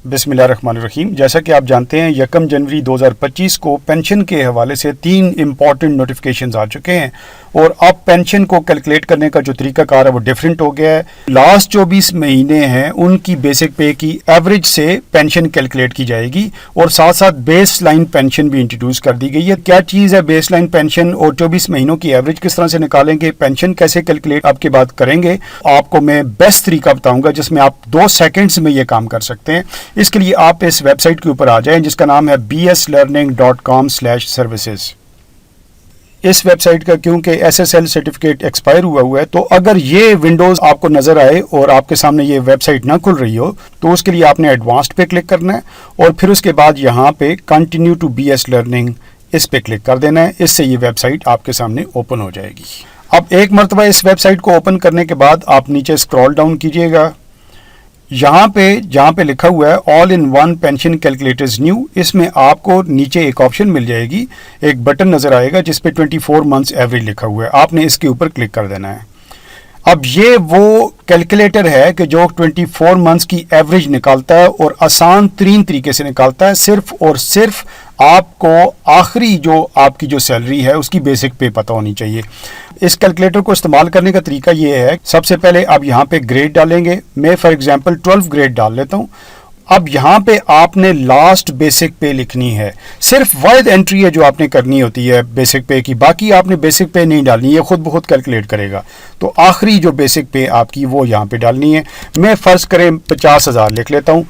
بسم اللہ الرحمن الرحیم. جیسا کہ آپ جانتے ہیں 1 جنوری 2025 کو پینشن کے حوالے سے 3 امپورٹنٹ نوٹیفیکیشنز آ چکے ہیں اور اب پینشن کو کیلکولیٹ کرنے کا جو طریقہ کار ہے وہ ڈیفرنٹ ہو گیا ہے. لاسٹ 24 مہینے ہیں ان کی بیسک پے کی ایوریج سے پینشن کیلکولیٹ کی جائے گی اور ساتھ ساتھ بیس لائن پینشن بھی انٹروڈیوس کر دی گئی ہے. کیا چیز ہے بیس لائن پینشن اور 24 مہینوں کی ایوریج کس طرح سے نکالیں گے, پینشن کیسے کیلکولیٹ آپ کی بات کریں گے. آپ کو میں بیسٹ طریقہ بتاؤں گا جس میں آپ 2 سیکنڈز میں یہ کام کر سکتے ہیں. اس کے لیے آپ اس ویب سائٹ کے اوپر آ جائیں جس کا نام ہے bslearning.com/services. اس ویب سائٹ کا کیونکہ SSL سرٹیفکیٹ ایکسپائر ہوا ہے تو اگر یہ ونڈوز آپ کو نظر آئے اور آپ کے سامنے یہ ویب سائٹ نہ کھل رہی ہو تو اس کے لیے آپ نے ایڈوانسڈ پہ کلک کرنا ہے اور پھر اس کے بعد یہاں پہ کنٹینیو ٹو BS لرننگ اس پہ کلک کر دینا ہے. اس سے یہ ویب سائٹ آپ کے سامنے اوپن ہو جائے گی. اب ایک مرتبہ اس ویب سائٹ کو اوپن کرنے کے بعد آپ نیچے اسکرول ڈاؤن کیجئے گا. یہاں پہ جہاں پہ لکھا ہوا ہے all in one pension calculators new, اس میں آپ کو نیچے ایک آپشن مل جائے گی, ایک بٹن نظر آئے گا جس پہ 24 منتھس ایوریج لکھا ہوا ہے. آپ نے اس کے اوپر کلک کر دینا ہے. اب یہ وہ کیلکولیٹر ہے کہ جو 24 منتھس کی ایوریج نکالتا ہے اور آسان ترین طریقے سے نکالتا ہے. صرف اور صرف آپ کو آخری جو آپ کی جو سیلری ہے اس کی بیسک پے پتہ ہونی چاہیے. اس کیلکولیٹر کو استعمال کرنے کا طریقہ یہ ہے, سب سے پہلے آپ یہاں پہ گریڈ ڈالیں گے. میں فار ایگزامپل 12 گریڈ ڈال لیتا ہوں. اب یہاں پہ آپ نے لاسٹ بیسک پے لکھنی ہے. صرف واحد انٹری ہے جو آپ نے کرنی ہوتی ہے بیسک پے کی, باقی آپ نے بیسک پے نہیں ڈالنی ہے, خود بخود کیلکولیٹ کرے گا. تو آخری جو بیسک پے آپ کی وہ یہاں پہ ڈالنی ہے. میں فرض کریں 50,000 لکھ لیتا ہوں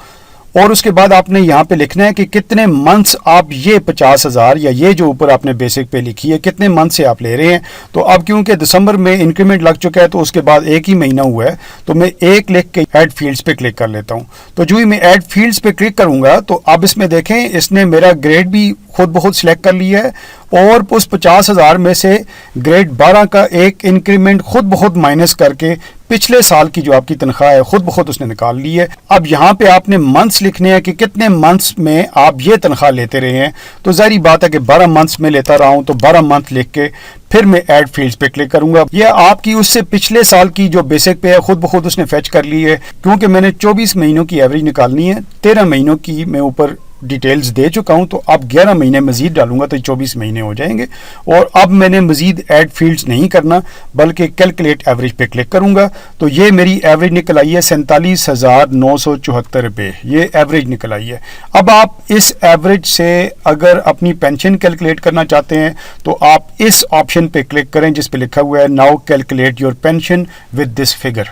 اور اس کے بعد آپ نے یہاں پہ لکھنا ہے کہ کتنے منتھس آپ یہ 50,000 یا یہ جو اوپر آپ نے بیسک پے لکھی ہے کتنے منتھ سے آپ لے رہے ہیں. تو اب کیونکہ دسمبر میں انکریمنٹ لگ چکا ہے تو اس کے بعد ایک ہی مہینہ ہوا ہے تو میں ایک لکھ کے ایڈ فیلڈز پہ کلک کر لیتا ہوں. تو جو ہی میں ایڈ فیلڈز پہ کلک کروں گا تو اب اس میں دیکھیں اس نے میرا گریڈ بھی خود بخود سلیکٹ کر لیا ہے اور اس 50,000 میں سے گریڈ 12 کا ایک انکریمنٹ خود بخود مائنس کر کے پچھلے سال کی جو آپ کی تنخواہ ہے خود بخود اس نے نکال لی ہے. اب یہاں پہ آپ نے منتھس لکھنے ہیں کہ کتنے منتھس میں آپ یہ تنخواہ لیتے رہے ہیں. تو ظاہری بات ہے کہ 12 منتھس میں لیتا رہا ہوں تو 12 منتھ لکھ کے پھر میں ایڈ فیلڈز پہ کلک کروں گا. یہ آپ کی اس سے پچھلے سال کی جو بیسک پے ہے خود بخود اس نے فیچ کر لی ہے. کیونکہ میں نے 24 مہینوں کی ایوریج نکالنی ہے, 13 مہینوں کی میں اوپر ڈیٹیلز دے چکا ہوں, تو اب 11 مہینے مزید ڈالوں گا تو 24 مہینے ہو جائیں گے. اور اب میں نے مزید ایڈ فیلڈز نہیں کرنا بلکہ کیلکولیٹ ایوریج پہ کلک کروں گا. تو یہ میری ایوریج نکل آئی ہے 47,974 روپے, یہ ایوریج نکل آئی ہے. اب آپ اس ایوریج سے اگر اپنی پینشن کیلکولیٹ کرنا چاہتے ہیں تو آپ اس آپشن پہ کلک کریں جس پہ لکھا ہوا ہے now calculate your pension with this figure.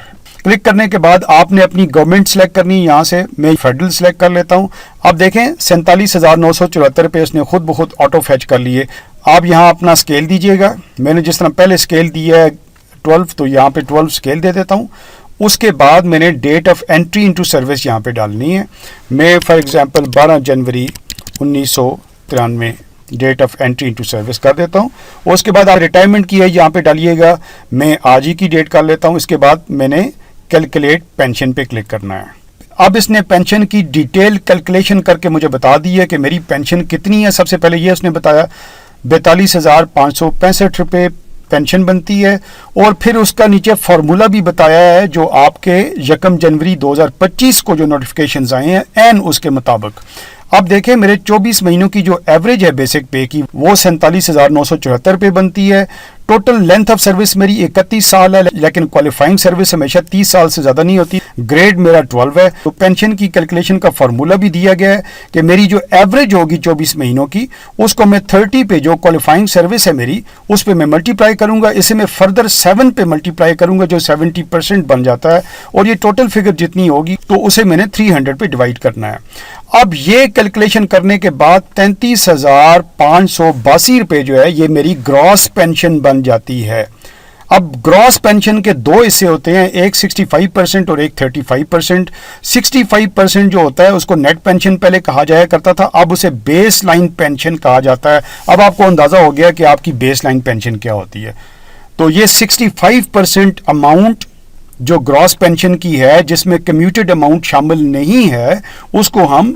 Click کرنے کے بعد آپ نے اپنی گورنمنٹ سلیکٹ کرنی ہے. یہاں سے میں فیڈرل سلیکٹ کر لیتا ہوں. اب دیکھیں 47,974 روپے اس نے خود بخود آٹو فیچ کر لیے. آپ یہاں اپنا اسکیل دیجئے گا. میں نے جس طرح پہلے اسکیل دیا ہے 12 تو یہاں پہ 12 اسکیل دے دیتا ہوں. اس کے بعد میں نے date of entry into service یہاں پہ ڈالنی ہے. میں for example 12 January 1993 date of entry into service کر دیتا ہوں. اور اس کے بعد آپ ریٹائرمنٹ کی ہے یہاں پہ ڈالیے گا. میں آج ہی کی ڈیٹ کر لیتا ہوں. اس کے بعد میں نے کیلکولیٹ پینشن پہ کلک کرنا ہے. اب اس نے پینشن کی ڈیٹیل کیلکولیشن کر کے مجھے بتا دی ہے کہ میری پینشن کتنی ہے. سب سے پہلے یہ اس نے بتایا 42,565 روپے پینشن بنتی ہے اور پھر اس کا نیچے فارمولا بھی بتایا ہے جو آپ کے 1 جنوری 2025 کو جو نوٹیفیکیشنز آئے ہیں این اس کے مطابق. اب دیکھیں میرے 24 مہینوں کی جو ایوریج ہے بیسک پے کی وہ 47,974 روپے بنتی ہے. ٹوٹل لینتھ آف سروس میری 31 سال ہے لیکن کوالیفائنگ سروس ہمیشہ 30 سال سے زیادہ نہیں ہوتی. گریڈ میرا 12 ہے. تو پینشن کی کیلکولیشن کا فارمولا بھی دیا گیا ہے کہ میری جو ایوریج ہوگی 24 مہینوں کی اس کو میں 30 پہ جو کوالیفائنگ سروس ہے میری اس پہ میں ملٹیپلائی کروں گا. اسے میں فردر 7 پہ ملٹیپلائی کروں گا جو 70% بن جاتا ہے اور یہ ٹوٹل فگر جتنی ہوگی تو اسے میں نے 300 پہ ڈیوائڈ کرنا ہے. اب یہ کیلکولیشن کرنے کے بعد 33,582 روپے جو ہے یہ میری گراس پینشن بن جاتی ہے. اب گراس پینشن کے 2 حصے ہوتے ہیں, ایک 65% اور ایک 35%. 65% جو ہوتا ہے اس کو نیٹ پینشن پہلے کہا جایا کرتا تھا, اب اسے بیس لائن پینشن کہا جاتا ہے. اب آپ کو اندازہ ہو گیا کہ آپ کی بیس لائن پینشن کیا ہوتی ہے. تو یہ 65% اماؤنٹ جو گراس پینشن کی ہے جس میں کمیوٹیڈ اماؤنٹ شامل نہیں ہے اس کو ہم